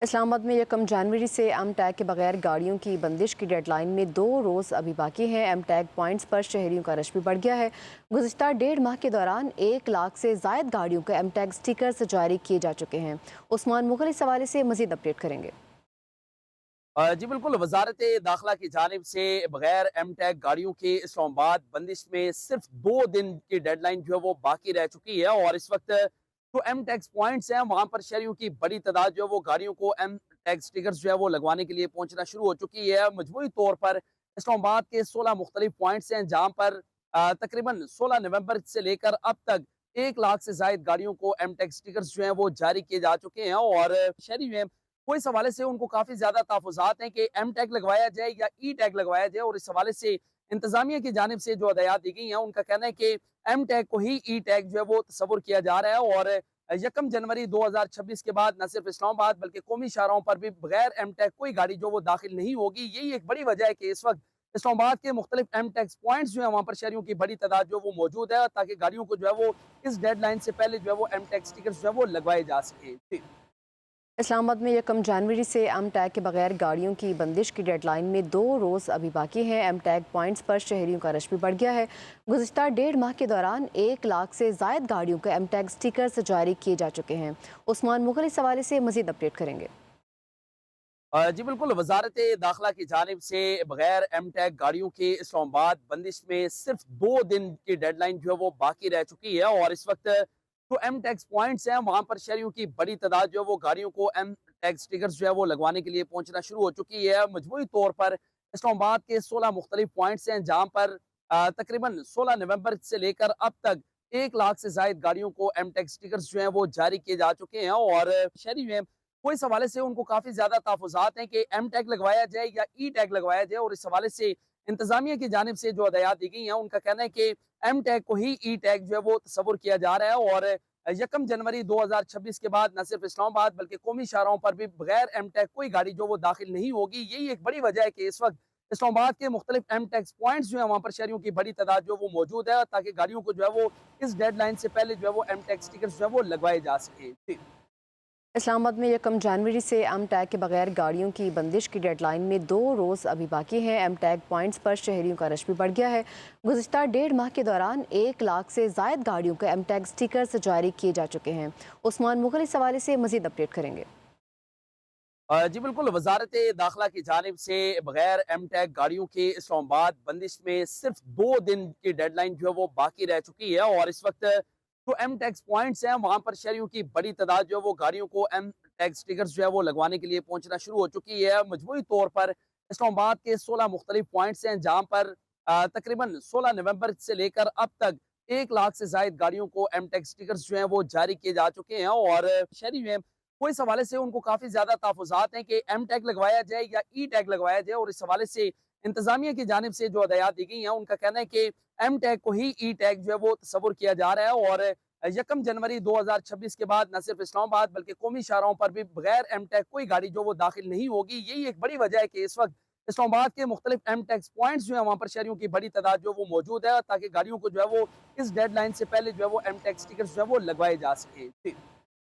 इस्लामाबाद में 1 जनवरी से M tag के बगैर गाड़ियों की बंदिश की डेडलाइन में 2 रोज़ अभी बाकी हैं। एम टैग पॉइंट्स पर शहरियों का रश भी बढ़ गया है। गुज़िश्ता 1.5 माह के दौरान 1 लाख से जायद गाड़ियों को एम टैग स्टिकर्स जारी किए जा चुके हैं। उस्मान मुगल इस हवाले से मजीद अपडेट करेंगे। जी बिल्कुल, वजारत दाखिला की जानिब से बगैर एम टैग गाड़ियों के इस्लामाबाद बंदिश में सिर्फ 2 दिन की डेडलाइन जो है वो बाकी रह चुकी है। और इस वक्त जो एम टैक्स पॉइंट्स हैं वहाँ पर शहरियों की बड़ी तादाद जो है वो गाड़ियों को एम टैग स्टिकर्स जो है वो लगवाने के लिए पहुँचना शुरू हो चुकी है। मजमूई तौर पर इस्लामाबाद के 16 मुख्तलिफ पॉइंट्स हैं जहाँ पर तकरीबन 16 नवंबर से लेकर अब तक 1 लाख से जायद गाड़ियों को एम टैग स्टिकर्स जो है वो जारी किए जा चुके हैं। और शहरी जो है वो इस हवाले से उनको काफी ज्यादा तहफुजात हैं कि एम टैग लगवाया जाए या ई टैग लगवाया जाए। और इस हवाले से इंतजामिया की जानिब से जो हदायत दी गई हैं उनका कहना है कि एम टैग को ही ई टैग जो है वो तस्वुर किया जा रहा है। और 1 जनवरी 2026 के बाद न सिर्फ इस्लामाबाद बल्कि कौमी शाहराहों पर भी बगैर एम टैग कोई गाड़ी जो वो दाखिल नहीं होगी। यही एक बड़ी वजह है कि इस वक्त इस्लामाबाद के मुख्तलिफ एम टैक्स पॉइंट्स जो है वहाँ पर शहरियों की बड़ी तादाद जो वो मौजूद है ताकि गाड़ियों को जो है वो इस डेडलाइन से पहले जो है वो एम टैक्स स्टिकर्स जो है वो लगवाए जा सके। जी। इस्लामाबाद में 1 जनवरी से एम टैग के बगैर गाड़ियों की बंदिश की डेडलाइन में 2 रोज़ अभी बाकी हैं। एम टैग पॉइंट्स पर शहरियों का रश भी बढ़ गया है। गुज़िश्ता 1.5 माह के दौरान 1 लाख से जायद गाड़ियों को एम टैग स्टिकर्स जारी किए जा चुके हैं। उस्मान मुगल इस हवाले से मजीद अपडेट करेंगे। जी बिल्कुल, वजारत दाखिला की जानिब से बगैर एम टैग गाड़ियों के इस्लामाबाद बंदिश में सिर्फ 2 दिन की डेडलाइन जो है वो बाकी रह चुकी है। और इस वक्त जो एम टैक्स पॉइंट्स हैं वहाँ पर शहरियों की बड़ी तादाद जो है वो गाड़ियों को एम टैग स्टिकर्स जो है वो लगवाने के लिए पहुँचना शुरू हो चुकी है। मजमूई तौर पर इस्लामाबाद के 16 मुख्तलिफ पॉइंट्स हैं जहाँ पर तकरीबन 16 नवंबर से लेकर अब तक 1 लाख से जायद गाड़ियों को एम टैग स्टिकर्स जो है वो जारी किए जा चुके हैं। और शहरी जो है वो इस हवाले से उनको काफी ज्यादा तहफुजात हैं कि एम टैग लगवाया जाए या ई टैग लगवाया जाए। और इस हवाले से इंतजामिया की जानिब से जो हदायत दी गई हैं उनका कहना है कि एम टैग को ही ई टैग जो है वो तस्वुर किया जा रहा है। और 1 जनवरी 2026 के बाद न सिर्फ इस्लामाबाद बल्कि कौमी शाहराहों पर भी बगैर एम टैग कोई गाड़ी जो वो दाखिल नहीं होगी। यही एक बड़ी वजह है कि इस वक्त इस्लामाबाद के मुख्तलिफ एम टैक्स पॉइंट्स जो है वहाँ पर शहरियों की बड़ी तादाद जो वो मौजूद है ताकि गाड़ियों को जो है वो इस डेडलाइन से पहले जो है वो एम टैक्स स्टिकर्स जो है वो लगवाए जा सके। जी। इस्लामाबाद में 1 जनवरी से एम टैग के बगैर गाड़ियों की बंदिश की डेडलाइन में 2 रोज़ अभी बाकी हैं। एम टैग पॉइंट्स पर शहरियों का रश भी बढ़ गया है। गुज़िश्ता 1.5 माह के दौरान 1 लाख से जायद गाड़ियों को एम टैग स्टिकर्स जारी किए जा चुके हैं। उस्मान मुगल इस हवाले से मजीद अपडेट करेंगे। जी बिल्कुल, वजारत दाखिला की जानिब से बगैर एम टैग गाड़ियों के इस्लामाबाद बंदिश में सिर्फ 2 दिन की डेडलाइन जो है वो बाकी रह चुकी है। और इस वक्त जो एम टैक्स पॉइंट्स हैं वहाँ पर शहरियों की बड़ी तादाद जो है वो गाड़ियों को एम टैग स्टिकर्स जो है वो लगवाने के लिए पहुँचना शुरू हो चुकी है। मजमूई तौर पर इस्लामाबाद के 16 मुख्तलिफ पॉइंट्स हैं जहाँ पर तकरीबन 16 नवंबर से लेकर अब तक 1 लाख से जायद गाड़ियों को एम टैग स्टिकर्स जो है वो जारी किए जा चुके हैं। और शहरी जो है वो इस हवाले से उनको काफी ज्यादा तहफुजात हैं कि एम टैग लगवाया जाए या ई टैग लगवाया जाए। और इस हवाले से इंतजामिया की जानिब से जो हदायत दी गई हैं उनका कहना है कि एम टैग को ही ई टैग जो है वो तस्वुर किया जा रहा है। और 1 जनवरी 2026 के बाद न सिर्फ इस्लामाबाद बल्कि कौमी शाहराहों पर भी बगैर एम टैग कोई गाड़ी जो वो दाखिल नहीं होगी। यही एक बड़ी वजह है कि इस वक्त इस्लामाबाद के मुख्तलिफ एम टैक्स पॉइंट्स जो है वहाँ पर शहरियों की बड़ी तादाद जो वो मौजूद है ताकि गाड़ियों को जो है वो इस डेडलाइन से पहले जो है वो एम टैक्स स्टिकर्स जो है वो लगवाए जा सके। जी।